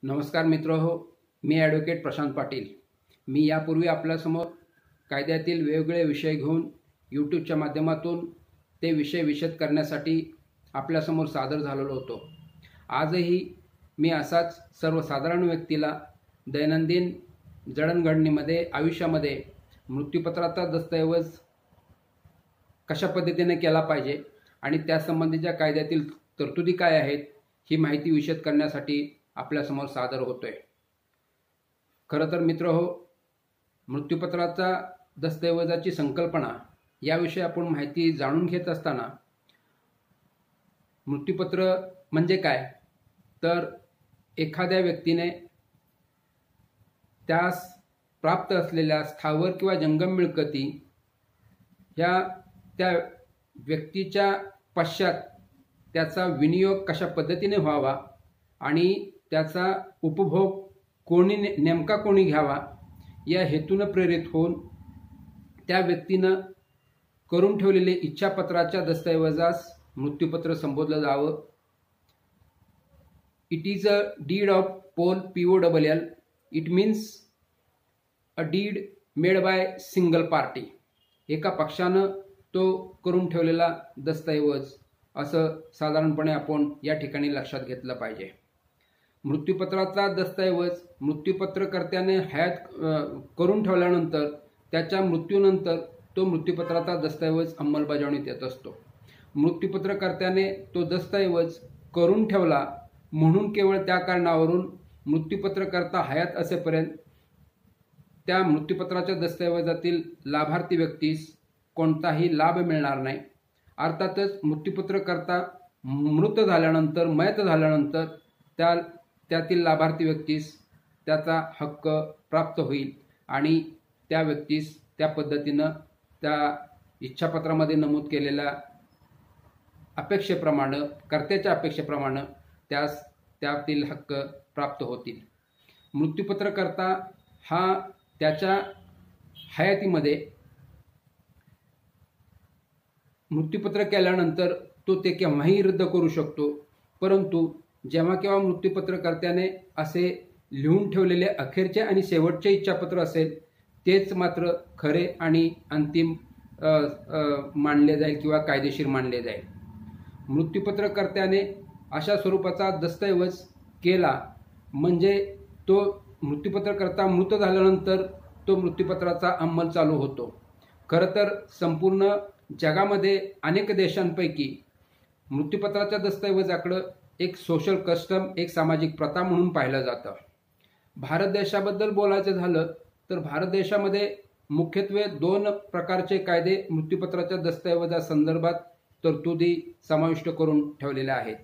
नमस्कार मित्रहो, मी ॲडव्होकेट प्रशांत पाटील। मी यापूर्वी आपल्यासमोर कायद्यातील वेगवेगळे विषय घेऊन यूट्यूबच्या माध्यमातून ते विषय विशद करण्यासाठी आपल्यासमोर सादर झालेलो होतो। आजही मी असाच सर्वसाधारण व्यक्तीला दैनंदिन जडणघडणीमध्ये आयुष्यामध्ये मृत्यूपत्राचा दस्तऐवज कशा पद्धतीने केला पाहिजे आणि त्यासंबंधीच्या कायद्यातील तरतुदी काय आहेत ही माहिती विशद करण्यासाठी आपल्यासमोर सादर होतोय। खरं तर मित्रहो, मृत्यूपत्राचा दस्तऐवजाची संकल्पना याविषयी आपण माहिती जाणून घेत असताना मृत्यूपत्र म्हणजे काय तर एखाद्या व्यक्तीने त्यास प्राप्त असलेल्या स्थावर किंवा जंगम मिळकती या त्या व्यक्तीच्या पश्चात त्याचा विनियोग कशा पद्धतीने व्हावा आणि त्याचा उपभोग नेमका कोणी घ्यावा या हेतूने प्रेरित होऊन त्या व्यक्तीनं करून ठेवलेले इच्छापत्राच्या दस्तऐवजास मृत्यूपत्र संबोधलं जावं। It is a deed of poll POLL. It means a deed made by single party. एका पक्षानं तो करून ठेवलेला दस्तऐवज असं साधारणपणे आपण या ठिकाणी लक्षात घेतलं पाहिजे। मृत्यूपत्राचा दस्तऐवज मृत्यूपत्रकर्त्याने हयात करून ठेवल्यानंतर त्याच्या मृत्यूनंतर तो मृत्यूपत्राचा दस्तऐवज अंमलबजावणीत येत असतो। मृत्यूपत्रकर्त्याने तो दस्तऐवज करून ठेवला म्हणून केवळ त्या कारणावरून मृत्यूपत्रकर्ता हयात असेपर्यंत त्या मृत्यूपत्राच्या दस्तऐवजातील लाभार्थी व्यक्तीस कोणताही लाभ मिळणार नाही। अर्थातच मृत्यूपत्रकर्ता मृत झाल्यानंतर मयत झाल्यानंतर त्यातील लाभार्थी व्यक्तीस त्याचा हक्क प्राप्त होईल आणि त्या व्यक्तीस त्या पद्धतीनं त्या इच्छापत्रामध्ये नमूद केलेल्या अपेक्षेप्रमाणे कर्त्याच्या अपेक्षेप्रमाणे त्यातील हक्क प्राप्त होतील। मृत्यूपत्रकर्ता हा त्याच्या हयातीमध्ये मृत्यूपत्र केल्यानंतर तो ते केव्हाही रद्द करू शकतो, परंतु जेव्हा केव्हा मृत्यूपत्रकर्त्याने असे लिहून ठेवलेले अखेरचे आणि शेवटचे इच्छापत्र असेल तेच मात्र खरे आणि अंतिम मानले जाईल किंवा कायदेशीर मानले जाईल। मृत्यूपत्रकर्त्याने अशा स्वरूपाचा दस्तऐवज केला म्हणजे तो मृत्यूपत्रकर्ता मृत झाल्यानंतर तो मृत्यूपत्राचा अंमल चालू होतो। खरं तर संपूर्ण जगामध्ये अनेक देशांपैकी मृत्यूपत्राच्या दस्तऐवजाकडे एक सोशल कस्टम, एक सामाजिक प्रथा म्हणून पाहिलं जातं। भारत देशाबद्दल बोलायचं झालं तर भारत देशामध्ये मुख्यत्वे 2 प्रकारचे कायदे मृत्यूपत्राच्या दस्तऐवजासंदर्भात तरतुदी समाविष्ट करून ठेवलेल्या आहेत।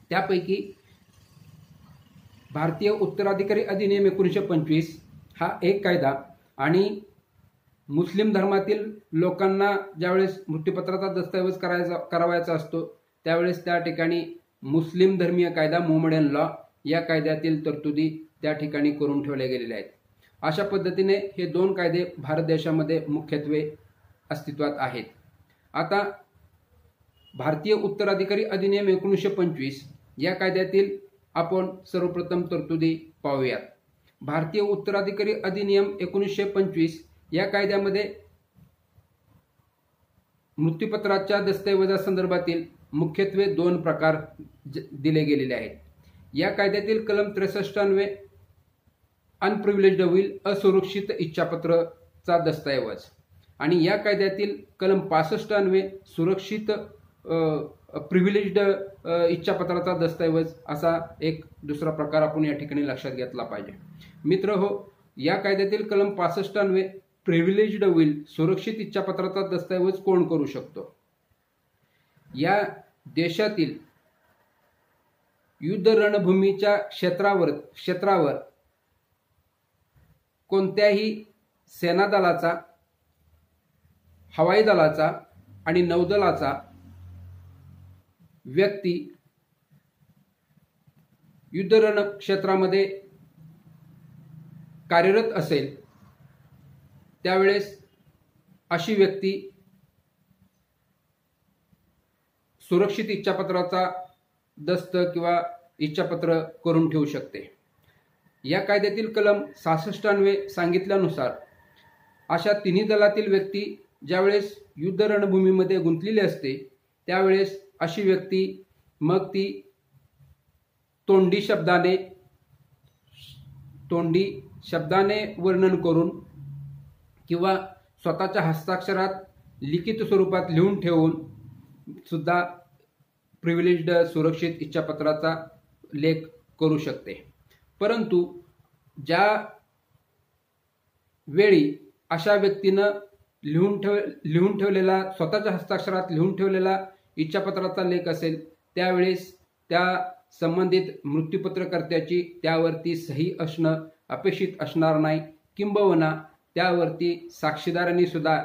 त्यापैकी भारतीय उत्तराधिकारी अधिनियम 1925 हा एक कायदा आणि मुस्लिम धर्मातील लोकांना ज्यावेळेस मृत्यूपत्राचा दस्तऐवज करावायचा असतो त्यावेळेस त्या ठिकाणी मुस्लिम धर्मीय कायदा मोहम्मडन लॉ या कायद्यातील तरतुदी त्या ठिकाणी करून ठेवल्या गेलेल्या आहेत। अशा पद्धतीने हे 2 कायदे भारत देशामध्ये मुख्यत्वे अस्तित्वात आहेत। आता भारतीय उत्तराधिकारी अधिनियम 1925 या कायद्यातील आपण सर्वप्रथम तरतुदी पाहूयात। भारतीय उत्तराधिकारी अधिनियम 1925 या कायद्यामध्ये मृत्यूपत्राच्या दस्तऐवजासंदर्भातील मुख्यत्वे 2 प्रकार दिले गेलेले आहेत। या कायद्यातील कलम 63 अन्वये अनप्रिव्हिलेज्ड विल असुरक्षित इच्छापत्राचा दस्तऐवज आणि या कायद्यातील कलम 65 अन्वये सुरक्षित प्रिव्हिलेज्ड इच्छापत्राचा दस्तऐवज असा एक दुसरा प्रकार आपण या ठिकाणी लक्षात घेतला पाहिजे। मित्रहो, या कायद्यातील कलम 65 अन्वये प्रिव्हिलेज्ड विल सुरक्षित इच्छापत्राचा दस्तऐवज कोण करू शकतो? या देशातील युद्ध रणभूमीच्या क्षेत्रावर कोणत्याही सेना दलाचा, हवाई दलाचा आणि नौदलाचा व्यक्ती युद्ध रणक्षेत्रामध्ये कार्यरत असेल त्यावेळेस अशी व्यक्ती सुरक्षित इच्छापत्राचा दस्त किंवा इच्छापत्र करून ठेवू शकते। या कायद्यातील कलम 66 अन्वये सांगितल्यानुसार अशा तिन्ही दलातील व्यक्ती ज्यावेळेस युद्ध रणभूमीमध्ये गुंतलेली असते त्यावेळेस अशी व्यक्ती मग ती तोंडी शब्दाने वर्णन करून किंवा स्वतःच्या हस्ताक्षरात लिखित स्वरूपात लिहून ठेवून सुद्धा प्रिव्हिलेज्ड सुरक्षित इच्छापत्राचा लेख करू शकते। परंतु ज्या वेळी अशा व्यक्तीनं लिहून ठेवलेला स्वतःच्या हस्ताक्षरात लिहून ठेवलेला इच्छापत्राचा लेख असेल त्यावेळेस त्या संबंधित मृत्यूपत्रकर्त्याची त्यावरती सही असणं अपेक्षित असणार नाही, किंबहुना त्यावरती साक्षीदारांनी सुद्धा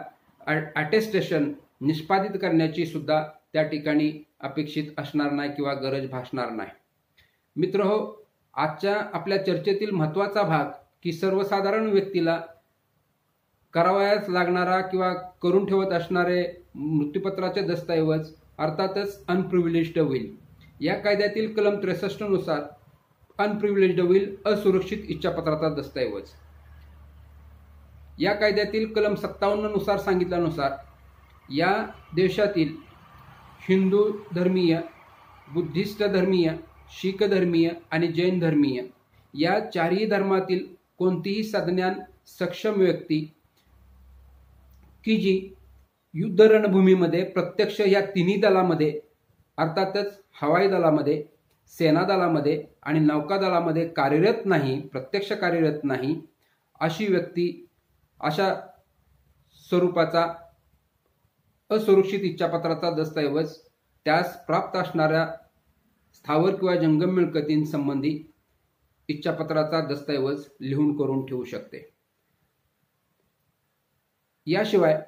अटेस्टेशन निष्पादित करण्याची सुद्धा त्या ठिकाणी अपेक्षित असणार नाही किंवा गरज भासणार नाही। मित्रहो, आजच्या आपल्या चर्चेतील महत्त्वाचा भाग की सर्वसाधारण व्यक्तीला करावयास लागणारा किंवा करून ठेवत असणारे मृत्यूपत्राचे दस्तऐवज अर्थातच अनप्रिव्हिलेज्ड विल। या कायद्यातील कलम 63 नुसार अनप्रिव्हिलेज्ड विल असुरक्षित इच्छापत्राचा दस्तऐवज। या कायद्यातील कलम 57 नुसार सांगितल्यानुसार या देशातील हिंदू धर्मीय, बुद्धिस्ट धर्मीय, शीख धर्मीय आणि जैन धर्मीय या चारही धर्मातील कोणतीही सज्ञान सक्षम व्यक्ती की जी युद्ध रणभूमीमध्ये प्रत्यक्ष या तिन्ही दलामध्ये अर्थातच हवाई दलामध्ये, सेना दलामध्ये आणि नौका दलामध्ये कार्यरत नाही, प्रत्यक्ष कार्यरत नाही, अशी व्यक्ती अशा स्वरूपाचा असुरक्षित इच्छापत्राचा दस्तऐवज त्यास प्राप्त असणाऱ्या स्थावर किंवा जंगम मिळकतींसंबंधी इच्छापत्राचा दस्तऐवज लिहून करून ठेवू शकते। याशिवाय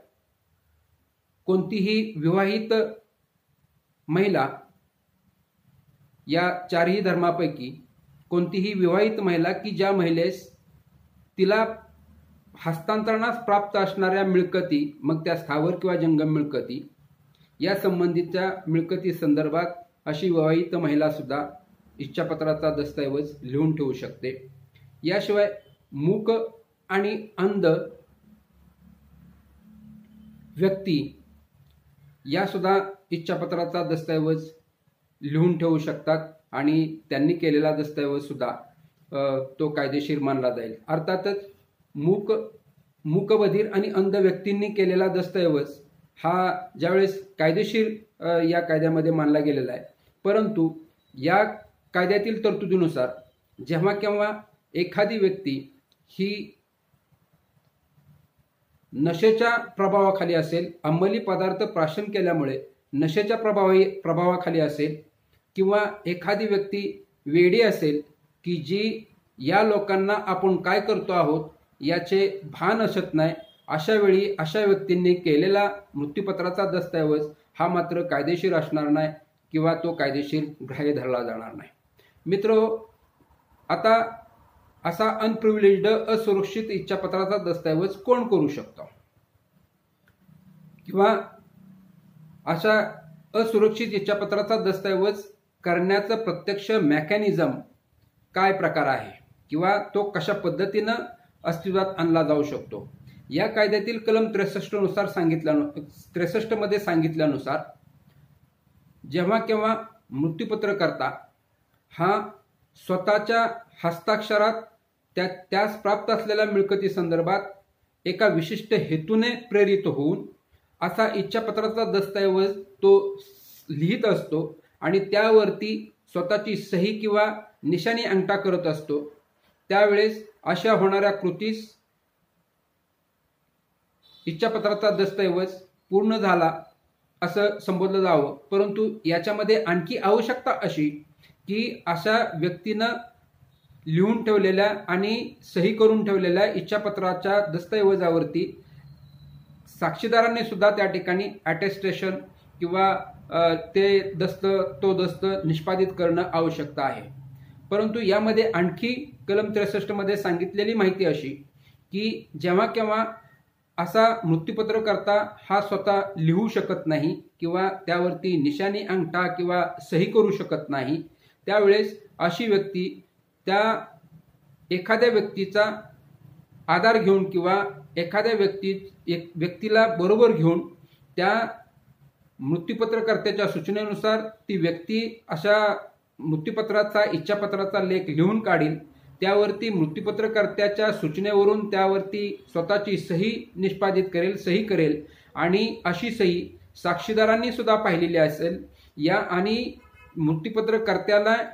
कोणतीही विवाहित महिला, या चारही धर्मापैकी कोणतीही विवाहित महिला की ज्या महिलेस तिला हस्तांतरणास प्राप्त असणाऱ्या मिळकती, मग त्या स्थावर किंवा जंगम मिळकती, या संबंधीच्या मिळकती संदर्भात अशी विवाहित महिला सुद्धा इच्छापत्राचा दस्तऐवज लिहून ठेवू शकते। याशिवाय मूक आणि अंध व्यक्ती या सुद्धा इच्छापत्राचा दस्तऐवज लिहून ठेवू शकतात आणि त्यांनी केलेला दस्तऐवज सुद्धा तो कायदेशीर मानला जाईल। अर्थातच मूकबधीर आणि अंध व्यक्तींनी केलेला दस्तऐवज हा ज्यावेळेस कायदेशीर या कायद्यामध्ये मानला गेलेला आहे, परंतु या कायद्यातील तरतुदीनुसार जेव्हा केव्हा एखादी व्यक्ती ही नशेच्या प्रभावाखाली असेल, अंमली पदार्थ प्राशन केल्यामुळे नशेच्या प्रभावाखाली असेल, किंवा एखादी व्यक्ती वेडी असेल की जी या लोकांना आपण काय करतो आहोत याचे भान असत नाही, अशा वेळी अशा व्यक्तींनी केलेला मृत्यूपत्राचा दस्तऐवज हा मात्र कायदेशीर असणार नाही किंवा तो कायदेशीर ग्राह्य धरला जाणार नाही। मित्रो, आता असा अनप्रिव्हिलेज्ड असुरक्षित इच्छापत्राचा दस्तऐवज कोण करू शकतो किंवा अशा असुरक्षित इच्छापत्राचा दस्तऐवज करण्याचं प्रत्यक्ष मेकॅनिझम काय प्रकार आहे किंवा तो कशा पद्धतीनं अस्तित्वात आणला जाऊ शकतो। या कायद्यातील कलम 63 मध्ये सांगितल्यानुसार जेव्हा केव्हा मृत्यूपत्रकर्ता हा स्वतःच्या हस्ताक्षरात त्यास प्राप्त असलेल्या मिळकती संदर्भात एका विशिष्ट हेतूने प्रेरित होऊन असा इच्छापत्राचा दस्तऐवज तो लिहित असतो आणि त्यावरती स्वतःची सही किंवा निशाणी अंगठा करत असतो, त्यावेळेस अशा होणाऱ्या कृतीस इच्छापत्राचा दस्तऐवज पूर्ण झाला असं संबोधलं जावं। परंतु याच्यामध्ये आणखी आवश्यकता अशी की अशा व्यक्तीनं लिहून ठेवलेल्या आणि सही करून ठेवलेल्या इच्छापत्राच्या दस्तऐवजावरती साक्षीदारांनी सुद्धा त्या ठिकाणी अटेस्टेशन किंवा तो दस्त निष्पादित करणं आवश्यकता आहे। परंतु यामध्ये आणखी कलम 63 मध्ये सांगितलेली माहिती अशी की जेव्हा केव्हा असा मृत्यूपत्रकर्ता हा स्वतः लिहू शकत नाही किंवा त्यावरती निशाणी अंगठा किंवा सही करू शकत नाही, त्यावेळेस अशी व्यक्ती त्या एखाद्या व्यक्तीचा आधार घेऊन किंवा एखाद्या व्यक्तीला बरोबर घेऊन त्या मृत्यूपत्रकर्त्याच्या सूचनेनुसार ती व्यक्ती अशा मृत्यूपत्राचा इच्छापत्राचा लेख लिहून काढील, त्यावरती मृत्यूपत्रकर्त्याच्या सूचनेवरून त्यावरती स्वतःची सही निष्पादित करेल, सही करेल आणि अशी सही साक्षीदारांनी सुद्धा पाहिलेली असेल या आणि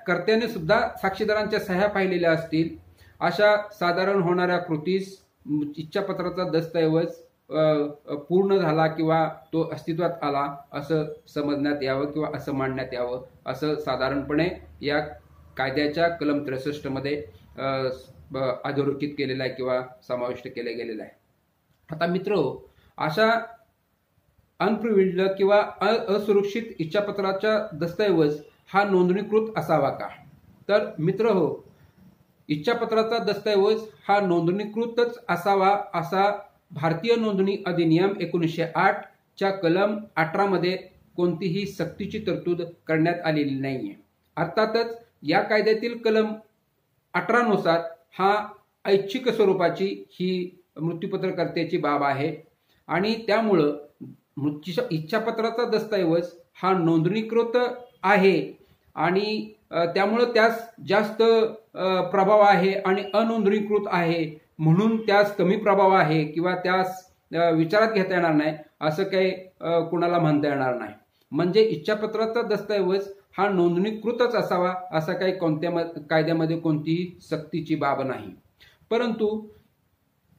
कर्त्याने सुद्धा साक्षीदारांच्या सह्या पाहिलेल्या असतील. अशा साधारण होणाऱ्या कृतीस इच्छापत्राचा दस्तऐवज पूर्ण झाला किंवा तो अस्तित्वात आला असं समजण्यात यावं किंवा असं मांडण्यात यावं असं साधारणपणे या कायद्याच्या कलम 63 मध्ये अधोरेखित केलेलं आहे किंवा समाविष्ट केले गेलेलं आहे. आता मित्रहो, अशा अनप्रिव्हिलेज्ड किंवा असुरक्षित इच्छापत्राचा दस्तऐवज हा नोंदणीकृत असावा का? तर मित्रहो, इच्छापत्राचा दस्तऐवज हा नोंदणीकृतच असावा असा भारतीय नोंदणी अधिनियम 1908 च्या कलम 18 मध्ये कोणतीही सक्तीची तरतूद करण्यात आलेली नाहीये. अर्थातच या कायद्यातील कलम 18 नुसार हा ऐच्छिक स्वरूपाची ही मृत्यूपत्रकर्त्याची बाब आहे आणि त्यामुळं इच्छापत्राचा दस्तऐवज हा नोंदणीकृत आहे आणि त्यामुळं त्यास जास्त प्रभाव आहे आणि अनोंदणीकृत आहे म्हणून त्यास कमी प्रभाव आहे किंवा त्यास विचारात घेता येणार नाही असं काही कुणाला म्हणता येणार नाही. म्हणजे इच्छापत्राचा दस्तऐवज हा नोंदणीकृतच असावा असा काही कोणत्या कायद्यामध्ये कोणतीही सक्तीची बाब नाही. परंतु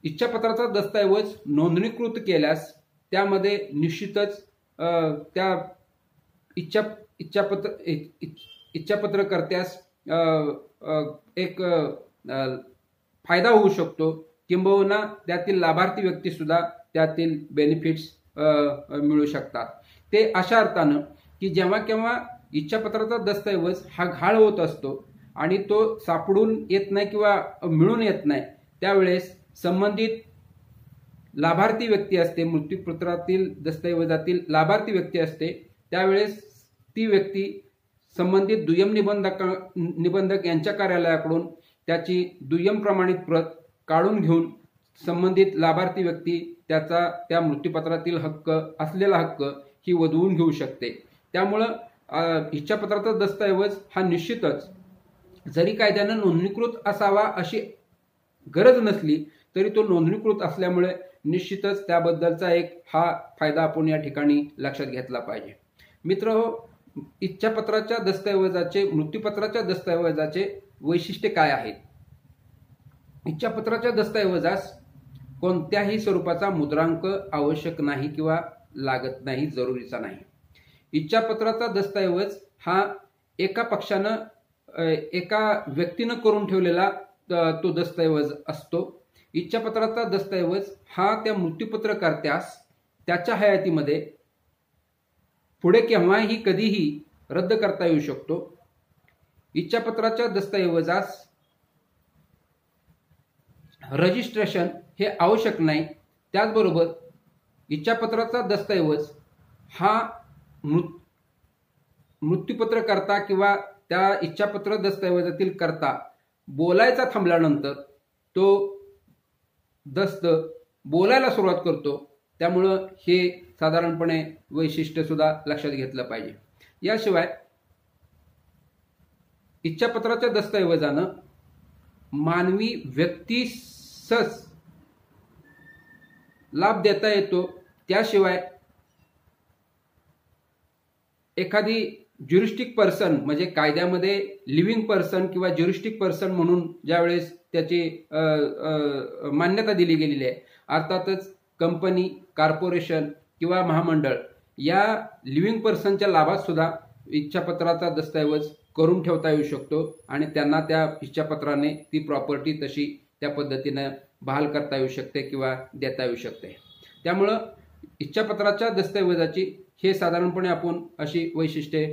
इच्छापत्राचा दस्तऐवज नोंदणीकृत केल्यास त्यामध्ये निश्चितच त्या इच्छापत्रकर्त्यास एक फायदा होऊ शकतो किंबहुना त्यातील लाभार्थी व्यक्ती सुद्धा त्यातील बेनिफिट्स मिळू शकतात. ते अशा अर्थानं की जेव्हा केव्हा इच्छापत्राचा दस्तऐवज हा घाळ होत असतो आणि तो सापडून येत नाही किंवा मिळून येत नाही त्यावेळेस संबंधित लाभार्थी व्यक्ती असते, मृत्यूपत्रातील दस्तऐवजातील लाभार्थी व्यक्ती असते, त्यावेळेस ती व्यक्ती संबंधित दुय्यम निबंधक यांच्या कार्यालयाकडून त्याची दुय्यम प्रमाणित प्रत काढून घेऊन संबंधित लाभार्थी व्यक्ती त्याचा त्या मृत्यूपत्रातील असलेला हक्क ही वधवून घेऊ शकते. त्यामुळं इच्छापत्राचा दस्तऐवज हा निश्चितच जरी कायद्यानं नोंदणीकृत असावा अशी गरज नसली तरी तो नोंदणीकृत असल्यामुळे निश्चितच त्याबद्दलचा एक हा फायदा आपण या ठिकाणी लक्षात घेतला पाहिजे. मित्रहो, इच्छापत्राच्या दस्तऐवजाचे मृत्यूपत्राच्या दस्तऐवजाचे वैशिष्ट्य काय आहेत? इच्छापत्राच्या दस्तऐवजास कोणत्याही स्वरूपाचा मुद्रांक आवश्यक नाही किंवा लागत नाही, जरुरीचा नाही. इच्छापत्राचा दस्तऐवज हा एका व्यक्तीनं करून ठेवलेला तो दस्तऐवज असतो. इच्छापत्राचा दस्तऐवज हा त्या मृत्यूपत्रकर्त्यास त्याच्या हयातीमध्ये पुढे केव्हाही कधीही रद्द करता येऊ शकतो. इच्छापत्राच्या दस्तऐवजास रजिस्ट्रेशन हे आवश्यक नाही. त्याचबरोबर इच्छापत्राचा दस्तऐवज हा मृत्यूपत्रकर्ता किंवा त्या इच्छापत्र दस्तऐवजातील कर्ता बोलायचा थांबल्यानंतर तो दस्त बोलायला सुरुवात करतो. त्यामुळं हे साधारणपणे वैशिष्ट्य सुद्धा लक्षात घेतलं पाहिजे. याशिवाय इच्छापत्राच्या दस्तऐवजानं मानवी व्यक्तीस लाभ देता येतो. त्याशिवाय एखादी ज्युरिस्टिक पर्सन म्हणजे कायद्यामध्ये लिव्हिंग पर्सन किंवा ज्युरिस्टिक पर्सन म्हणून ज्यावेळेस त्याची मान्यता दिली गेलेली आहे, अर्थातच कंपनी, कॉर्पोरेशन किंवा महामंडळ या लिव्हिंग पर्सनच्या लाभात सुद्धा इच्छापत्राचा दस्तऐवज करून ठेवता येऊ शकतो आणि त्यांना त्या इच्छापत्राने ती प्रॉपर्टी तशी त्या पद्धतीने बहाल करता येऊ शकते किंवा देता येऊ शकते. त्यामुळं इच्छापत्राच्या दस्तऐवजाची हे साधारणपणे आपण अशी वैशिष्ट्ये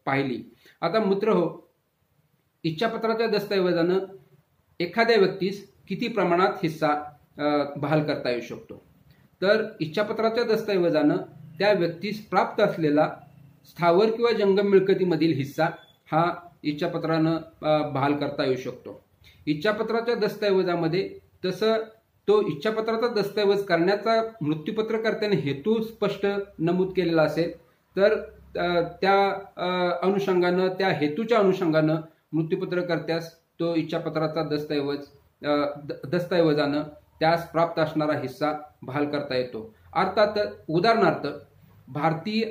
पाहिली. आता मित्रहो, इच्छापत्राच्या दस्तऐवजानं एखाद्या व्यक्तीस किती प्रमाणात हिस्सा बहाल करता येऊ शकतो? तर इच्छापत्राच्या दस्तऐवजानं त्या व्यक्तीस प्राप्त असलेला स्थावर किंवा जंगम मिळकतीमधील हिस्सा हा इच्छापत्रानं बहाल करता येऊ शकतो. इच्छापत्राच्या दस्तऐवजामध्ये तसं तो इच्छापत्राचा दस्तऐवज करण्याचा मृत्यूपत्रकर्त्याने हेतू स्पष्ट नमूद केलेला असेल तर त्या अनुषंगानं, त्या हेतूच्या अनुषंगानं मृत्यूपत्रकर्त्यास तो इच्छापत्राचा दस्तऐवजानं त्यास प्राप्त असणारा हिस्सा बहाल करता येतो. अर्थात उदाहरणार्थ भारतीय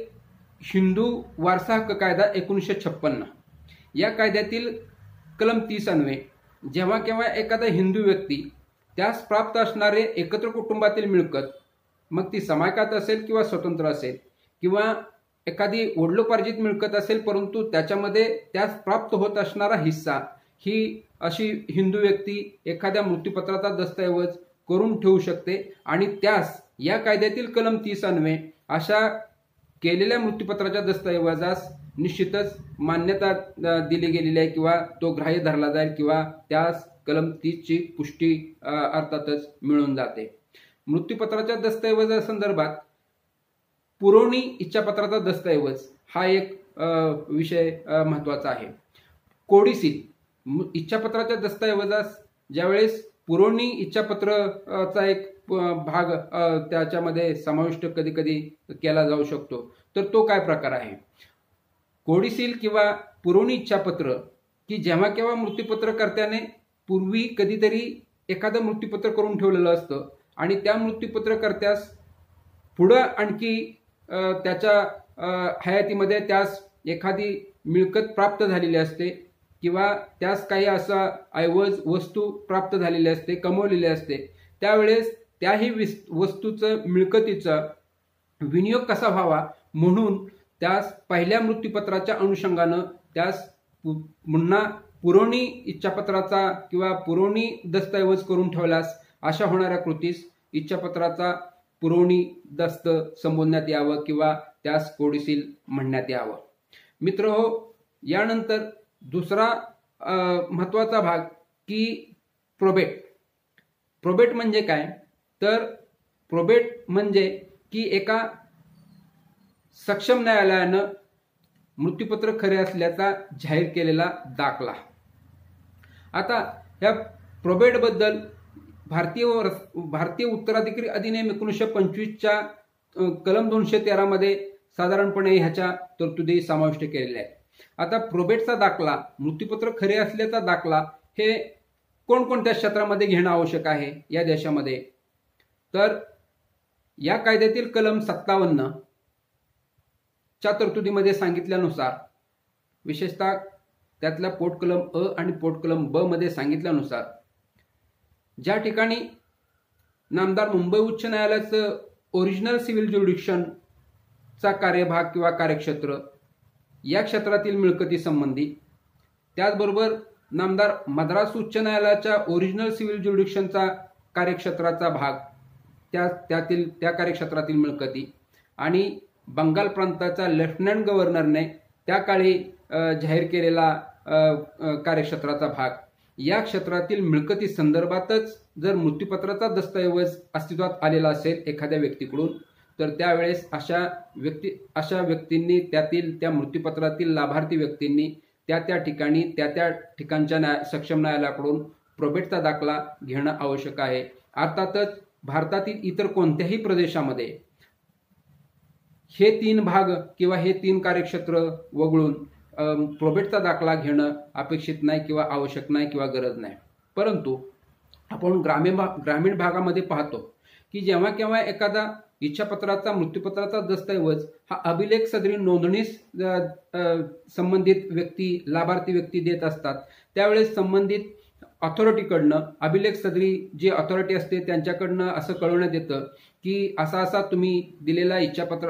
हिंदू वारसा हक्क कायदा 1956 या कायद्यातील कलम 30 अन्वये जेव्हा केव्हा एखादा हिंदू व्यक्ती त्यास प्राप्त असणारे एकत्र कुटुंबातील मिळकत, मग ती समायकात असेल किंवा स्वतंत्र असेल किंवा एखादी वडिलोपार्जित मिळकत असेल, परंतु त्याच्यामध्ये त्यास प्राप्त होत असणारा हिस्सा ही अशी हिंदू व्यक्ती एखाद्या मृत्यूपत्राचा दस्तऐवज करून ठेवू शकते आणि त्यास या कायद्यातील कलम 30 अन्वये अशा केलेल्या मृत्यूपत्राच्या दस्तऐवजास निश्चितच मान्यता दिली गेलेली आहे किंवा तो ग्राह्य धरला जाईल किंवा त्यास कलम 30 ची पुष्टी अर्थातच मिळून जाते. मृत्यूपत्राच्या दस्तऐवजासंदर्भात पुरवणी इच्छापत्राचा दस्तऐवज हा एक विषय महत्त्वाचा आहे. कोडीसील इच्छापत्राच्या दस्तऐवजास ज्यावेळेस पुरवणी इच्छापत्राचा एक भाग त्याच्यामध्ये समाविष्ट कधी कधी केला जाऊ शकतो, तर तो काय प्रकार आहे? कोडीसील किंवा पुरवणी इच्छापत्र की जेव्हा केव्हा मृत्यूपत्रकर्त्याने पूर्वी कधीतरी एखादं मृत्यूपत्र करून ठेवलेलं असतं आणि त्या मृत्यूपत्रकर्त्यास पुढं आणखी त्याच्या हयातीमध्ये त्यास एखादी मिळकत प्राप्त झालेली असते किंवा त्यास काही असा ऐवज वस्तू प्राप्त झालेली असते, कमवलेली असते, त्यावेळेस त्याही वस्तूचं मिळकतीचा विनियोग कसा व्हावा म्हणून त्यास पहिल्या मृत्यूपत्राच्या अनुषंगानं त्यास पुन्हा पुरवणी इच्छापत्राचा किंवा पुरवणी दस्तऐवज करून ठेवल्यास अशा होणाऱ्या कृतीस इच्छापत्राचा पुरवणी दस्त संबोधण्यात यावं किंवा त्यास कोडीसील म्हणण्यात यावं. मित्रहो, यानंतर दुसरा महत्त्वाचा भाग की प्रोबेट. प्रोबेट म्हणजे काय? तर प्रोबेट म्हणजे की एका सक्षम न्यायालयानं मृत्यूपत्र खरे असल्याचा जाहीर केलेला दाखला. आता ह्या प्रोबेटबद्दल भारतीय उत्तराधिकारी अधिनियम 1925च्या कलम 213 मध्ये साधारणपणे ह्याच्या तरतुदी समाविष्ट केलेल्या आहेत. आता प्रोबेटचा दाखला, मृत्यूपत्र खरे असल्याचा दाखला हे कोणकोणत्या क्षेत्रामध्ये घेणं आवश्यक आहे या देशामध्ये? तर या कायद्यातील कलम 57 च्या तरतुदीमध्ये सांगितल्यानुसार, विशेषतः त्यातल्या पोट कलम अ आणि पोट कलम ब मध्ये सांगितल्यानुसार, ज्या ठिकाणी नामदार मुंबई उच्च न्यायालयाचं ओरिजिनल सिव्हिल ज्युरिडिक्शनचा कार्यभाग किंवा कार्यक्षेत्र या क्षेत्रातील मिळकती संबंधी, त्याचबरोबर नामदार मद्रास उच्च न्यायालयाच्या ओरिजिनल सिव्हिल ज्युरिडिक्शनचा कार्यक्षेत्राचा भाग, त्या कार्यक्षेत्रातील मिळकती आणि बंगाल प्रांताच्या लेफ्टनंट गव्हर्नरने त्या काळी जाहीर केलेला कार्यक्षेत्राचा भाग, या क्षेत्रातील मिळकती संदर्भातच जर मृत्यूपत्राचा दस्तऐवज अस्तित्वात आलेला असेल एखाद्या व्यक्तीकडून, तर त्यावेळेस अशा व्यक्तींनी त्या मृत्यूपत्रातील लाभार्थी व्यक्तींनी त्या ठिकाणच्या सक्षम न्यायालयाकडून प्रोबेटचा दाखला घेणं आवश्यक आहे. अर्थातच भारतातील इतर कोणत्याही प्रदेशामध्ये हे 3 भाग किंवा हे 3 कार्यक्षेत्र वगळून प्रोबेटचा दाखला घेणं अपेक्षित नाही किंवा आवश्यक नाही किंवा गरज नाही. परंतु आपण ग्रामीण भागामध्ये पाहतो की जेव्हा केव्हा एखादा इच्छापत्राचा मृत्यूपत्राचा दस्तऐवज हा अभिलेख सदरी नोंदणीस संबंधित व्यक्ती, लाभार्थी व्यक्ती देत असतात, त्यावेळेस संबंधित अथॉरिटीकडनं, अभिलेख सदरी जी अथॉरिटी असते त्यांच्याकडनं असं कळवण्यात येतं की असा तुम्ही दिलेला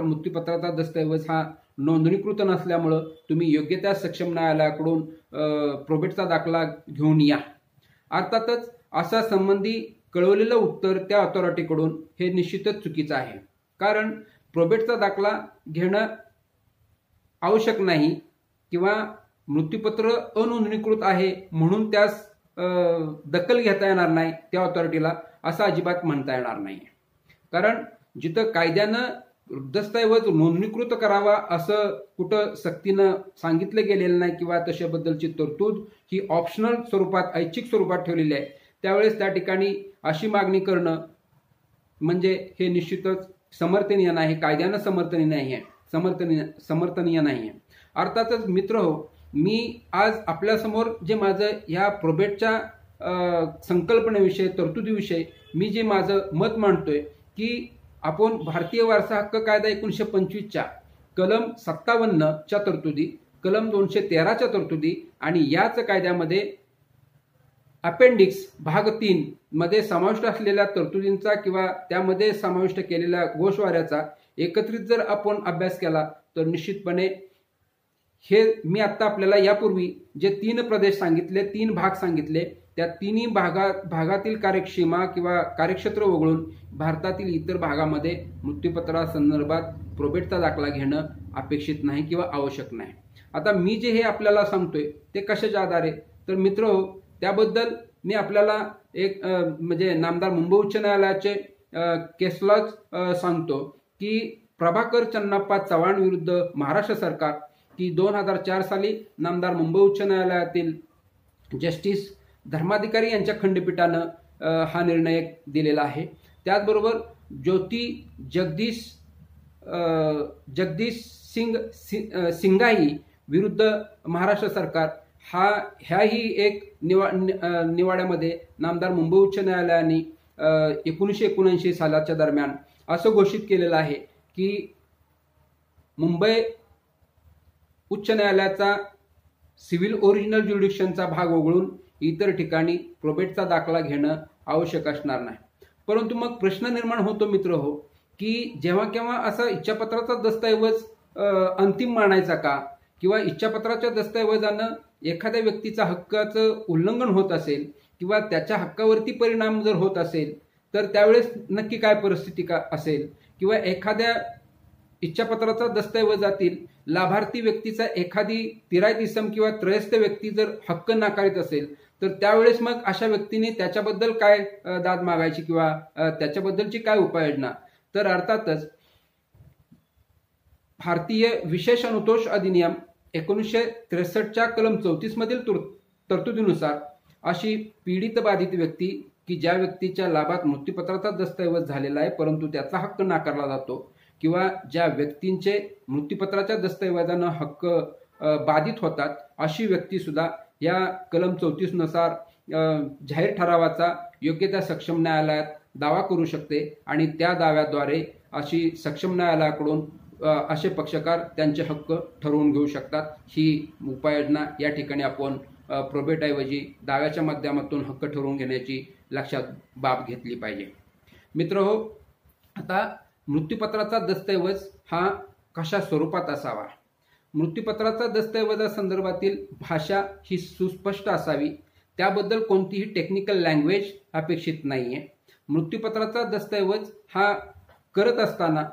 मृत्यूपत्राचा दस्तऐवज हा नोंदणीकृत नसल्यामुळं तुम्ही योग्य त्या सक्षम न्यायालयाकडून प्रोबेटचा दाखला घेऊन या. अर्थातच असा संबंधी कळवलेलं उत्तर त्या अथॉरिटीकडून हे निश्चितच चुकीचं आहे. कारण प्रोबेटचा दाखला घेणं आवश्यक नाही किंवा मृत्यूपत्र अनोंदणीकृत आहे म्हणून त्यास दखल घेता येणार नाही त्या अथॉरिटीला, असं अजिबात म्हणता येणार नाही. कारण जिथं कायद्यानं दस्तऐवज नोंदणीकृत करावा असं कुठं सक्तीनं सांगितलं गेलेलं नाही किंवा तशाबद्दलची तरतूद ही ऑप्शनल स्वरूपात ऐच्छिक स्वरूपात ठेवलेली आहे. त्यावेळेस त्या ठिकाणी अशी मागणी करणं म्हणजे हे निश्चितच समर्थनीय नाही, कायद्यानं समर्थनीय नाही आहे. अर्थातच मित्रहो, मी आज आपल्यासमोर जे माझं ह्या प्रोबेटच्या संकल्पनेविषयी तरतुदीविषयी मी जे माझं मत मांडतोय की आपण भारतीय वारसा हक्क कायदा 1925च्या कलम 57च्या तरतुदी, कलम 213च्या तरतुदी आणि याच कायद्यामध्ये अपेंडिक्स भाग 3 मध्ये समाविष्ट असलेल्या तरतुदींचा किंवा त्यामध्ये समाविष्ट केलेल्या गोषवाऱ्याचा एकत्रित जर आपण अभ्यास केला तर निश्चितपणे हे मी आता आपल्याला यापूर्वी जे 3 प्रदेश सांगितले, 3 भाग सांगितले, त्या तिन्ही भागातील कार्यक्षेमा किंवा कार्यक्षेत्र वगळून भारतातील इतर भागामध्ये मृत्यूपत्रासंदर्भात प्रोबेटचा दाखला घेणं अपेक्षित नाही किंवा आवश्यक नाही. आता मी जे हे आपल्याला सांगतोय ते कशाच्या आधारे, तर मित्र त्याबद्दल मी आपल्याला एक म्हणजे नामदार मुंबई उच्च न्यायालयाचे केस लॉज सांगतो की प्रभाकर चन्नाप्पा चव्हाण विरुद्ध महाराष्ट्र सरकार की 2004 साली नामदार मुंबई उच्च न्यायालयातील जस्टिस धर्माधिकारी यांच्या खंडपीठानं हा निर्णय दिलेला आहे. त्याचबरोबर ज्योती जगदीश सिंगाई विरुद्ध महाराष्ट्र सरकार ह्याही एक निवाड्यामध्ये नामदार मुंबई उच्च न्यायालयाने 1979 सालाच्या दरम्यान असं घोषित केलेलं आहे की मुंबई उच्च न्यायालयाचा सिव्हिल ओरिजिनल ज्युरिडिक्शनचा भाग वगळून इतर ठिकाणी प्रोबेटचा दाखला घेणं आवश्यक असणार नाही. परंतु मग प्रश्न निर्माण होतो मित्र हो की जेव्हा केव्हा असा इच्छापत्राचा दस्तऐवज अंतिम मानायचा का, किंवा इच्छापत्राच्या दस्तऐवजानं एखाद्या व्यक्तीचा हक्काचं उल्लंघन होत असेल किंवा त्याच्या हक्कावरती परिणाम जर होत असेल तर त्यावेळेस नक्की काय परिस्थिती असेल, किंवा एखाद्या इच्छापत्राचा दस्तऐवजातील लाभार्थी व्यक्तीचा एखादी तिरायत इसम किंवा त्रयस्थ व्यक्ती जर हक्क नाकारीत असेल तर त्यावेळेस मग अशा व्यक्तीने त्याच्याबद्दल काय दाद मागायची किंवा त्याच्याबद्दलची काय उपाययोजना. तर अर्थातच भारतीय विशेष अनुतोष अधिनियम 1963च्या कलम 34 मधील तरतुदीनुसार अशी पीडित बाधित व्यक्ती की ज्या व्यक्तीच्या लाभात मृत्यूपत्राचा दस्तऐवज झालेला आहे परंतु त्याचा हक्क नाकारला जातो, किंवा ज्या व्यक्तींचे मृत्यूपत्राच्या दस्तऐवजानं हक्क बाधित होतात अशी व्यक्ती सुद्धा या कलम 34 नुसार जाहीर ठरावाचा योग्य त्या सक्षम न्यायालयात दावा करू शकते आणि त्या दाव्याद्वारे अशी सक्षम न्यायालयाकडून असे पक्षकार त्यांचे हक्क ठरवून घेऊ शकतात. ही उपाययोजना या ठिकाणी आपण प्रोबेटऐवजी दाव्याच्या माध्यमातून हक्क ठरवून घेण्याची लक्षात बाब घेतली पाहिजे. मित्रहो, आता मृत्यूपत्राचा दस्तऐवज हा कशा स्वरूपात असावा. मृत्यूपत्राचा दस्तऐवजासंदर्भातील भाषा ही सुस्पष्ट असावी, त्याबद्दल कोणतीही टेक्निकल लँग्वेज अपेक्षित नाहीये. मृत्यूपत्राचा दस्तऐवज हा करत असताना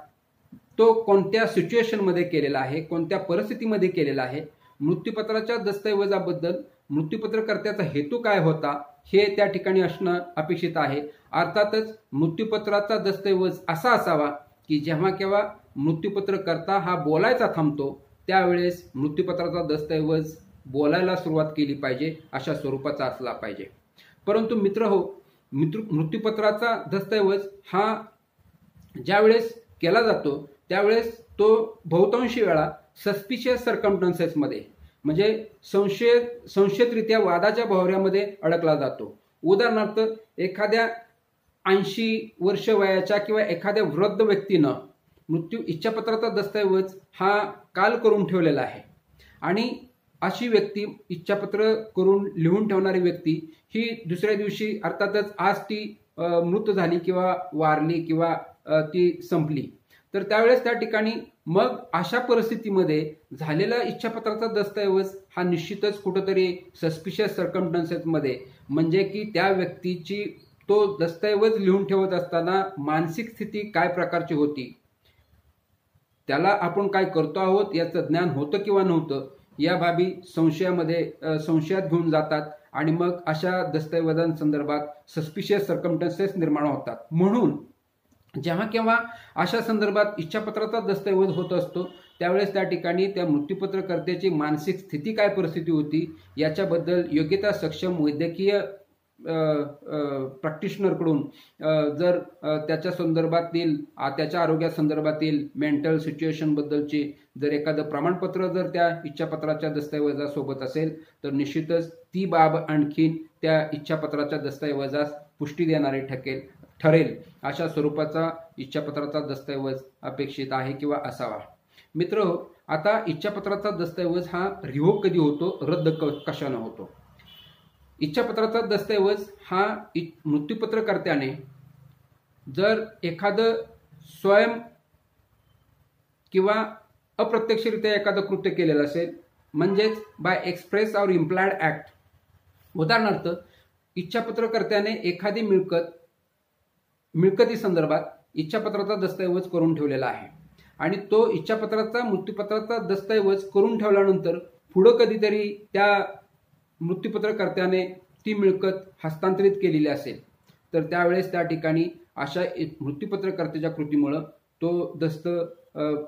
तो कोणत्या सिच्युएशनमध्ये केलेला आहे, कोणत्या परिस्थितीमध्ये केलेला आहे, मृत्यूपत्राच्या दस्तऐवजाबद्दल मृत्यूपत्रकर्त्याचा हेतू काय होता हे त्या ठिकाणी असणं अपेक्षित आहे. अर्थातच मृत्यूपत्राचा दस्तऐवज असा असावा की जेव्हा केव्हा मृत्यूपत्रकर्ता हा बोलायचा थांबतो त्यावेळेस मृत्यूपत्राचा दस्तऐवज बोलायला सुरुवात केली पाहिजे अशा स्वरूपाचा असला पाहिजे. परंतु मृत्यूपत्राचा दस्तऐवज हा ज्यावेळेस केला जातो त्यावेळेस तो बहुतांशी वेळा सस्पिशियस सर्कमस्टन्सेसमध्ये म्हणजे संशयितरित्या वादाच्या भोवऱ्यामध्ये अडकला जातो. उदाहरणार्थ एखाद्या 80 वर्ष वयाच्या किंवा एखाद्या वृद्ध व्यक्तीनं इच्छापत्राचा दस्तऐवज हा काल करून ठेवलेला आहे आणि अशी व्यक्ती इच्छापत्र करून लिहून ठेवणारी व्यक्ती ही दुसऱ्या दिवशी अर्थातच आज ती मृत झाली किंवा वारली किंवा ती संपली तर त्यावेळेस त्या ठिकाणी मग अशा परिस्थितीमध्ये झालेला इच्छापत्राचा दस्तऐवज हा निश्चितच कुठंतरी सस्पिशियस सर्कमस्टन्सेसमध्ये म्हणजे की त्या व्यक्तीची तो दस्तऐवज लिहून ठेवत असताना मानसिक स्थिती काय प्रकारची होती, त्याला आपण काय करतो आहोत याचं ज्ञान होतं किंवा नव्हतं या बाबी संशयात घेऊन जातात आणि मग अशा दस्तऐवजांसंदर्भात सस्पिशियस सर्कमस्टन्सेस निर्माण होतात. म्हणून जेव्हा केव्हा अशा संदर्भात इच्छापत्राचा दस्तऐवज होत असतो त्यावेळेस त्या ठिकाणी त्या मृत्यूपत्रकर्त्याची मानसिक स्थिती काय परिस्थिती होती याच्याबद्दल योग्यता सक्षम वैद्यकीय प्रॅक्टिशनरकडून जर त्याच्या संदर्भातील त्याच्या आरोग्यासंदर्भातील मेंटल सिच्युएशनबद्दलची जर एखादं प्रमाणपत्र जर त्या इच्छापत्राच्या दस्तऐवजासोबत असेल तर निश्चितच ती बाब आणखीन त्या इच्छापत्राच्या दस्तऐवजास पुष्टी देणारे ठरेल अशा स्वरूपाचा इच्छापत्राचा दस्तऐवज अपेक्षित आहे किंवा असावा. मित्र, आता इच्छापत्राचा दस्तऐवज हा रिव्होक कधी होतो, रद्द कशाने होतो? इच्छापत्राचा दस्तऐवज हा मृत्यूपत्रकर्त्याने जर एखादं स्वयं किंवा अप्रत्यक्षरित्या एखादं कृत्य केलेलं असेल म्हणजेच बाय एक्सप्रेस और इम्प्लायड ऍक्ट. उदाहरणार्थ, इच्छापत्रकर्त्याने एखादी मिळकती संदर्भात इच्छापत्राचा दस्तऐवज करून ठेवलेला आहे आणि तो इच्छापत्राचा मृत्यूपत्राचा दस्तऐवज करून ठेवल्यानंतर पुढं कधीतरी त्या मृत्यूपत्रकर्त्याने ती मिळकत हस्तांतरित केलेली असेल तर त्यावेळेस त्या ठिकाणी अशा मृत्यूपत्रकर्त्याच्या कृतीमुळं तो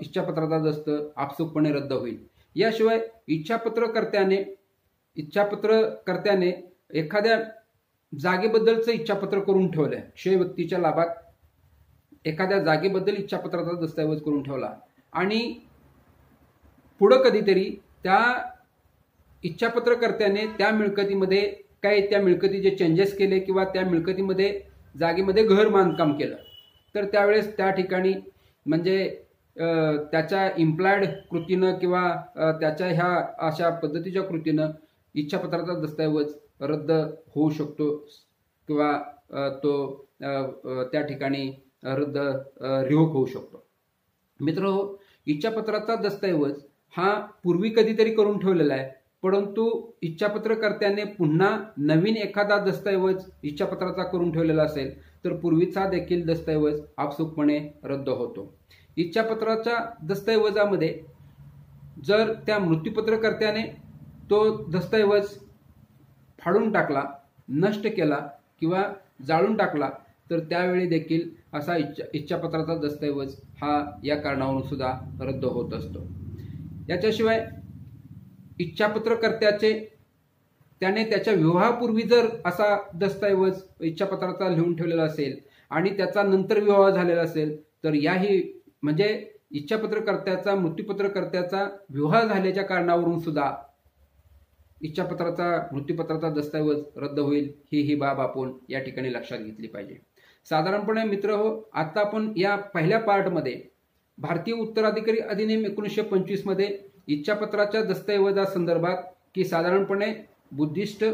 इच्छापत्राचा दस्त आपसूकपणे रद्द होईल. याशिवाय इच्छापत्रकर्त्याने एखाद्या जागेबद्दलचं इच्छापत्र करून ठेवलंय, क्षय व्यक्तीच्या लाभात एखाद्या जागेबद्दल इच्छापत्राचा दस्तऐवज करून ठेवला आणि पुढं कधीतरी त्या इच्छापत्रकर्त्याने त्या मिळकतीमध्ये त्या मिळकतीचे चेंजेस केले किंवा त्या मिळकतीमध्ये जागेमध्ये घर बांधकाम केलं तर त्यावेळेस त्या ठिकाणी म्हणजे त्याच्या इम्प्लायड कृतीनं किंवा त्याच्या ह्या अशा पद्धतीच्या कृतीनं इच्छापत्राचा दस्तऐवज रद्द होऊ शकतो किंवा तो त्या ठिकाणी रिव्होक होऊ शकतो. मित्रहो, इच्छापत्राचा दस्तऐवज हा पूर्वी कधीतरी करून ठेवलेला आहे परंतु इच्छापत्रकर्त्याने पुन्हा नवीन एखादा दस्तऐवज इच्छापत्राचा करून ठेवलेला असेल तर पूर्वीचा देखील दस्तऐवज आपसूकपणे रद्द होतो. इच्छापत्राच्या दस्तऐवजामध्ये जर त्या मृत्यूपत्रकर्त्याने तो दस्तऐवज फाडून टाकला, नष्ट केला किंवा जाळून टाकला तर त्यावेळी देखील असा इच्छापत्राचा दस्तऐवज हा या कारणावरून सुद्धा रद्द होत असतो. याच्याशिवाय त्याने त्याच्या विवाहापूर्वी जर असा दस्तऐवज इच्छापत्राचा लिहून ठेवलेला असेल आणि त्याचा नंतर विवाह झालेला असेल तर याही म्हणजे मृत्यूपत्रकर्त्याचा विवाह झाल्याच्या कारणावरून सुद्धा मृत्यूपत्राचा दस्तऐवज रद्द होईल ही बाब आपण या ठिकाणी लक्षात घेतली पाहिजे. साधारणपणे मित्रहो, आता आपण या पहिल्या पार्टमध्ये भारतीय उत्तराधिकारी अधिनियम 1925 मध्ये इच्छापत्राच्या दस्तऐवजासंदर्भात की साधारणपणे बुद्धिस्ट,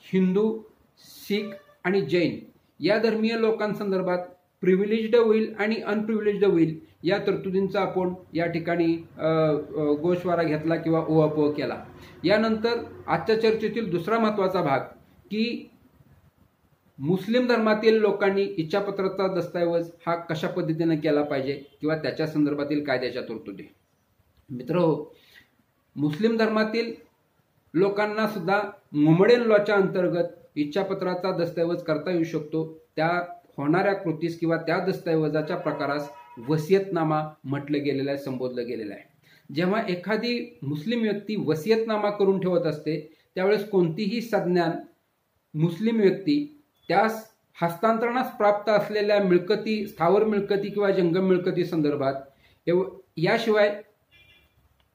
हिंदू, शीख आणि जैन या धर्मीय लोकांसंदर्भात प्रिव्हिलेज्ड होईल आणि अनप्रिव्हिलेज्ड होईल या तरतुदींचा आपण या ठिकाणी गोषवारा घेतला किंवा ओवापोह केला. यानंतर आजच्या चर्चेतील दुसरा महत्त्वाचा भाग की मुस्लिम धर्मातील लोकांनी इच्छापत्राचा दस्तऐवज हा कशा पद्धतीने केला पाहिजे किंवा त्याच्या संदर्भातील कायद्याच्या तरतुदी. मित्रहो, मुस्लिम धर्मातील लोकांना सुद्धा मोमेडन लॉच्या अंतर्गत इच्छापत्राचा दस्तऐवज करता येऊ शकतो. त्या होणाऱ्या कृतीस किंवा त्या दस्तऐवजाच्या प्रकारास वसियतनामा म्हटलं गेलेलं आहे, संबोधलं गेलेलं आहे. जेव्हा एखादी मुस्लिम व्यक्ती वसियतनामा करून ठेवत असते त्यावेळेस कोणतीही संज्ञान मुस्लिम व्यक्ती त्यास हस्तांतरणास प्राप्त असलेल्या मिळकती, स्थावर मिळकती किंवा जंगम मिळकती संदर्भात याशिवाय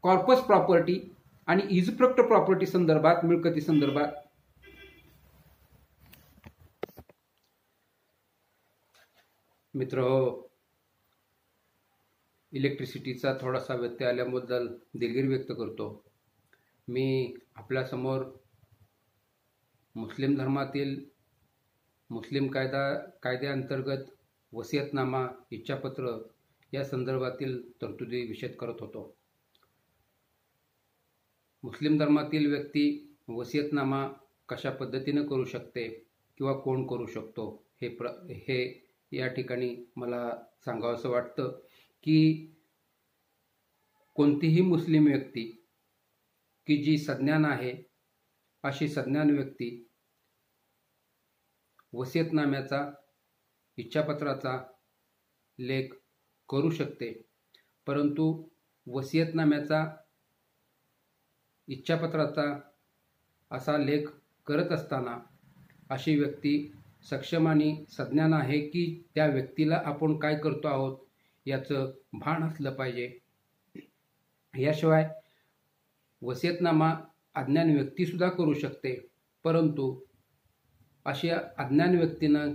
कॉर्पस प्रॉपर्टी आणि इजप्रक्त प्रॉपर्टी संदर्भात मिळकती संदर्भात मित्रहो, इलेक्ट्रिसिटीचा थोडासा व्यत्यय आल्याबद्दल दिलगिरी व्यक्त करतो. मी आपल्यासमोर मुस्लिम धर्मातील मुस्लिम कायद्याअंतर्गत वसियतनामा, इच्छापत्र या संदर्भातील तरतुदी विशद करत होतो. मुस्लिम धर्मातील व्यक्ती वसियतनामा कशा पद्धतीने करू शकते किंवा कोण करू शकतो हे या ठिकाणी मला सांगावंसं वाटतं की कोणतीही मुस्लिम व्यक्ती की जी सज्ञान आहे अशी सज्ञान व्यक्ती वसियतनाम्याचा, इच्छापत्राचा लेख करू शकते, परंतु वसियतनाम्याचा, इच्छापत्राचा असा लेख करत असताना अशी व्यक्ती सक्षम आणि सज्ञान आहे की त्या व्यक्तीला आपण काय करतो आहोत याचं भान असलं पाहिजे. याशिवाय वसियतनामा अज्ञान व्यक्तीसुद्धा करू शकते, परंतु अशा अज्ञान व्यक्तीनं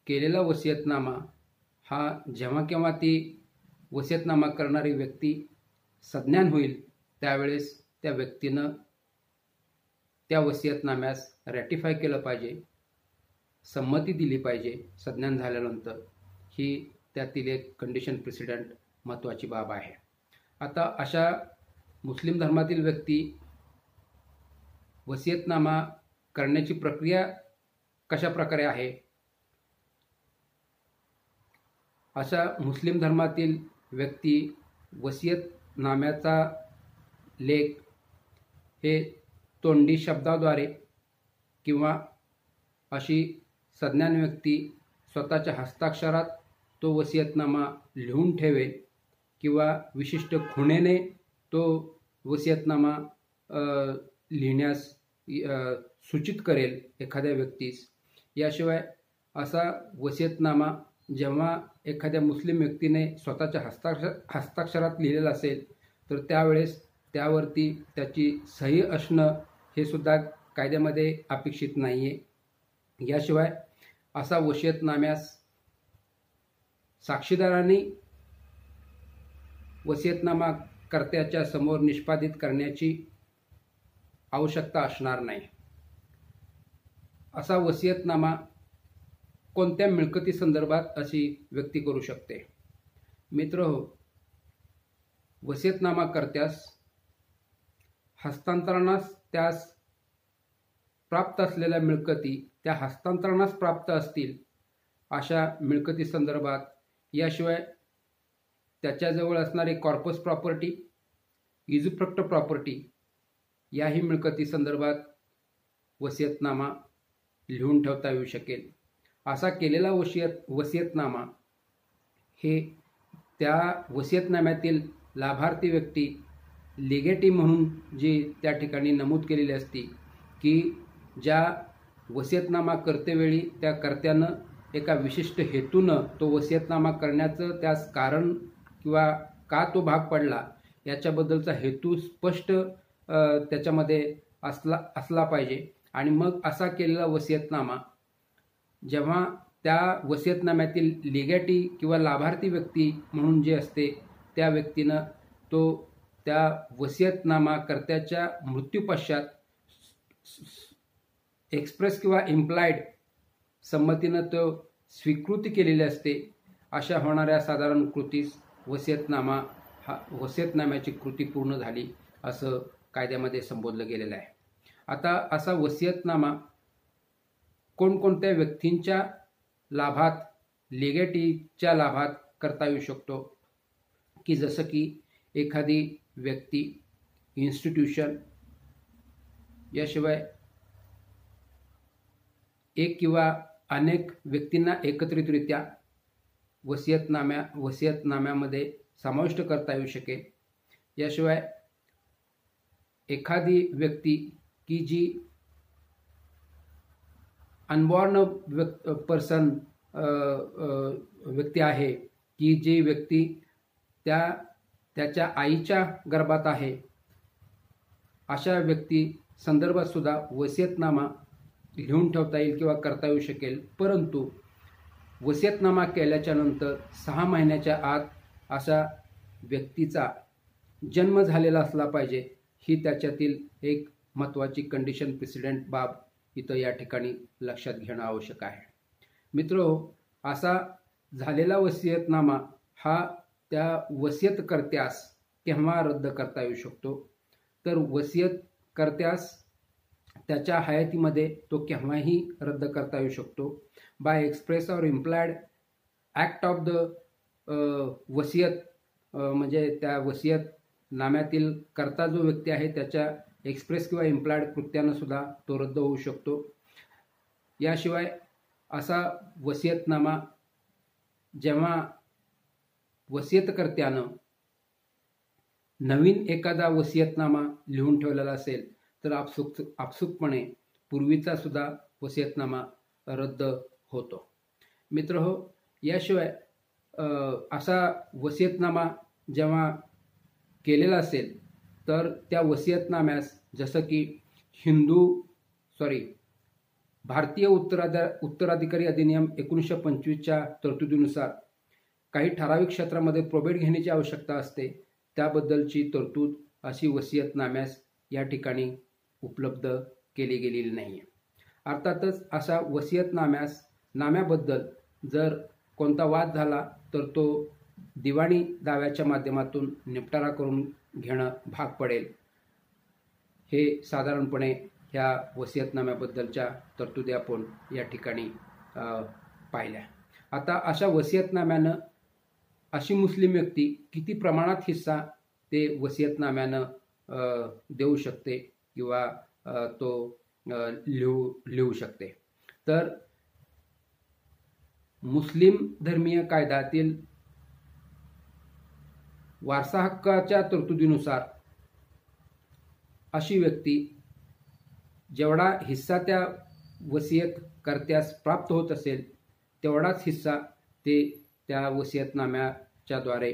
केलेला वसियतनामा हा जेव्हा केव्हा ती वसियतनामा करणारी व्यक्ती सज्ञान होईल त्यावेळेस त्या व्यक्तीनं त्या वसियतनाम्यास रॅटिफाय केलं पाहिजे, संमती दिली पाहिजे सज्ञान झाल्यानंतर. ही त्यातील एक कंडिशन प्रेसिडेंट महत्त्वाची बाब आहे. आता अशा मुस्लिम धर्मातील व्यक्ती वसियतनामा करण्याची प्रक्रिया कशा प्रकारे आहे. अशा मुस्लिम धर्मातील व्यक्ती वसियतनाम्याचा लेख हे तोंडी शब्दाद्वारे किंवा अशी सज्ञान व्यक्ती स्वतःच्या हस्ताक्षरात तो वसियतनामा लिहून ठेवेल किंवा विशिष्ट खुणेने तो वसियतनामा लिहिण्यास सूचित करेल एखाद्या व्यक्तीस. याशिवाय असा वसियतनामा जेव्हा एखाद्या मुस्लिम व्यक्तीने स्वतःच्या हस्ताक्षरात लिहिलेला असेल तर त्यावेळेस त्यावरती त्याची सही असणं हे सुद्धा कायद्यामध्ये अपेक्षित नाही आहे. याशिवाय असा वसियतनाम्यास साक्षीदारांनी वसियतनामा कर्त्याच्या समोर निष्पादित करण्याची आवश्यकता असणार नाही. असा वसियतनामा कोणत्या मिळकती संदर्भात अशी व्यक्ती करू शकते. मित्रहो, वसियतनामा कर्त्यास हस्तांतरणास त्यास प्राप्त असलेल्या मिळकती त्या हस्तांतरणास प्राप्त असतील अशा मिळकती संदर्भात, याशिवाय त्याच्याजवळ असणारी कॉर्पस प्रॉपर्टी, युजुफ्रक्ट प्रॉपर्टी याही मिळकती संदर्भात वसियतनामा लिहून ठेवता येऊ शकेल. असा केलेला वसियतनामा हे त्या वसियतनाम्यातील लाभार्थी व्यक्ती लिगेटी म्हणून जी त्या ठिकाणी नमूद केलेली असती की ज्या वसियतनामा करतेवेळी त्या कर्त्यानं एका विशिष्ट हेतूनं तो वसियतनामा करण्याचं त्यास कारण किंवा का तो भाग पडला याच्याबद्दलचा हेतू स्पष्ट त्याच्यामध्ये असला पाहिजे. आणि मग असा केलेला वसियतनामा जेव्हा त्या वसियतनाम्यातील लिगॅटी किंवा लाभार्थी व्यक्ती म्हणून जे असते त्या व्यक्तीनं तो त्या वसियतनामा कर्त्याच्या मृत्यूपश्चात एक्सप्रेस किंवा इम्प्लाइड संमतीनं तो स्वीकृती केलेली असते. अशा होणाऱ्या साधारण कृतीस वसियतनाम्याची कृती पूर्ण झाली असं कायद्यामध्ये संबोधलं गेलेलं आहे. आता असा वसियतनामा कोणकोणत्या व्यक्तींच्या लाभात, लिगॅटीच्या लाभात करता येऊ शकतो की जसं की एखादी व्यक्ती, इन्स्टिट्यूशन, याशिवाय एक किंवा अनेक व्यक्तींना एकत्रितरित्या वसियतनाम्यामध्ये समाविष्ट करता येऊ शकेल. याशिवाय एखादी व्यक्ती की जी अनबॉर्न पर्सन व्यक्ती आहे की जी व्यक्ती त्याच्या आईच्या गर्भात आहे, अशा व्यक्ती संदर्भात सुद्धा वसियतनामा लिहून ठेवता येईल किंवा करता येऊ शकेल. परंतु वसियतनामा केल्याच्या नंतर 6 महिन्याच्या आत अशा व्यक्तीचा जन्म झालेला असला पाहिजे. ही त्याच्यातील एक महत्त्वाची कंडिशन प्रेसिडेंट बाब इथं या ठिकाणी लक्षात घेणं आवश्यक आहे. मित्रो, असा झालेला वसियतनामा हा त्या वसियतकर्त्यास केव्हा रद्द करता येऊ शकतो तर वसियतकर्त्यास त्याच्या हयातीमध्ये तो केव्हाही रद्द करता येऊ शकतो. बाय एक्सप्रेस और इम्प्लाइड ॲक्ट ऑफ द वसियत, म्हणजे त्या वसियतनाम्यातील कर्ता जो व्यक्ती आहे त्याच्या एक्सप्रेस किंवा इम्प्लाइड कृत्यानं सुद्धा तो रद्द होऊ शकतो. याशिवाय असा वसियतनामा जेव्हा वसियतकर्त्यानं नवीन एखादा वसियतनामा लिहून ठेवलेला असेल तर आपसुकपणे पूर्वीचा सुद्धा वसियतनामा रद्द होतो. मित्रहो, याशिवाय असा वसियतनामा जेव्हा केलेला असेल तर त्या वसियतनाम्यास जसं की भारतीय उत्तराधिकारी अधिनियम 1925च्या तरतुदीनुसार काही ठराविक क्षेत्रामध्ये प्रोबेट घेण्याची आवश्यकता असते, त्याबद्दलची तरतूद अशी वसियतनाम्यास या ठिकाणी उपलब्ध केली गेलेली नाही. अर्थातच अशा नाम्याबद्दल जर कोणता वाद झाला तर तो दिवाणी दाव्याच्या माध्यमातून निपटारा करून घेणं भाग पडेल. हे साधारणपणे ह्या वसियतनाम्याबद्दलच्या तरतुदी आपण या ठिकाणी पाहिल्या. आता अशा वसियतनाम्यानं अशी मुस्लिम व्यक्ती किती प्रमाणात हिस्सा ते वसियतनाम्यानं देऊ शकते किंवा तो लिहू शकते. तर मुस्लिम धर्मीय कायद्यातील वारसा हक्काच्या तरतुदीनुसार अशी व्यक्ती जेवढा हिस्सा त्या वसियतकर्त्यास प्राप्त होत असेल तेवढाच हिस्सा ते त्या वसियतनाम्याच्याद्वारे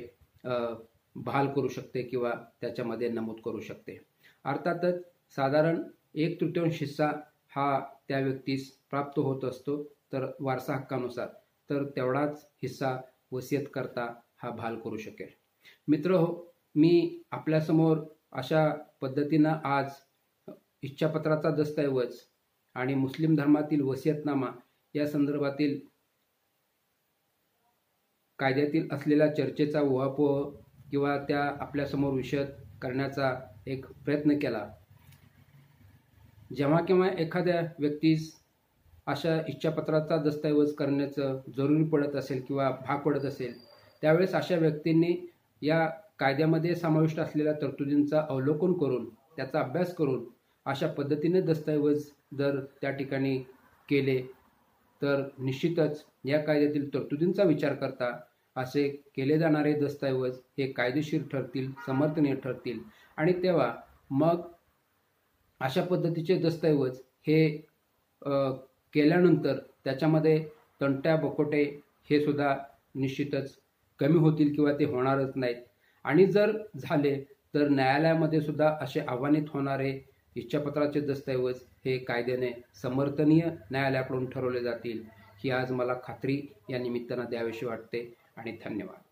बहाल करू शकते किंवा त्याच्यामध्ये नमूद करू शकते. अर्थातच साधारण 1/3 हिस्सा हा त्या व्यक्तीस प्राप्त होत असतो तर वारसा हक्कानुसार, तर तेवढाच हिस्सा वसियतकर्ता हा बहाल करू शकेल. मित्रहो, मी आपल्यासमोर अशा पद्धतीनं आज इच्छापत्राचा दस्तऐवज आणि मुस्लिम धर्मातील वसियतनामा या संदर्भातील कायद्यातील असलेल्या चर्चेचा उहापोह किंवा त्या आपल्यासमोर विशद करण्याचा एक प्रयत्न केला. जेव्हा केव्हा एखाद्या व्यक्तीस अशा इच्छापत्राचा दस्तऐवज करण्याचं जरुरी पडत असेल किंवा भाग पडत असेल त्यावेळेस अशा व्यक्तींनी या कायद्यामध्ये समाविष्ट असलेल्या तरतुदींचा अवलोकन करून त्याचा अभ्यास करून अशा पद्धतीने दस्तऐवज जर त्या ठिकाणी केले तर निश्चितच या कायद्यातील तरतुदींचा विचार करता असे केले जाणारे दस्तऐवज हे कायदेशीर ठरतील, समर्थनीय ठरतील आणि तेव्हा मग अशा पद्धतीचे दस्तऐवज हे केल्यानंतर त्याच्यामध्ये तंट्या बकोटे हे सुद्धा निश्चितच कमी होतील किंवा ते होणारच नाहीत. आणि जर झाले तर न्यायालयामध्ये सुद्धा असे आव्हानित होणारे इच्छापत्राचे दस्तऐवज हे कायद्याने समर्थनीय न्यायालयाकडून ठरवले जातील ही आज मला खात्री या निमित्तानं द्यावीशी वाटते आणि धन्यवाद.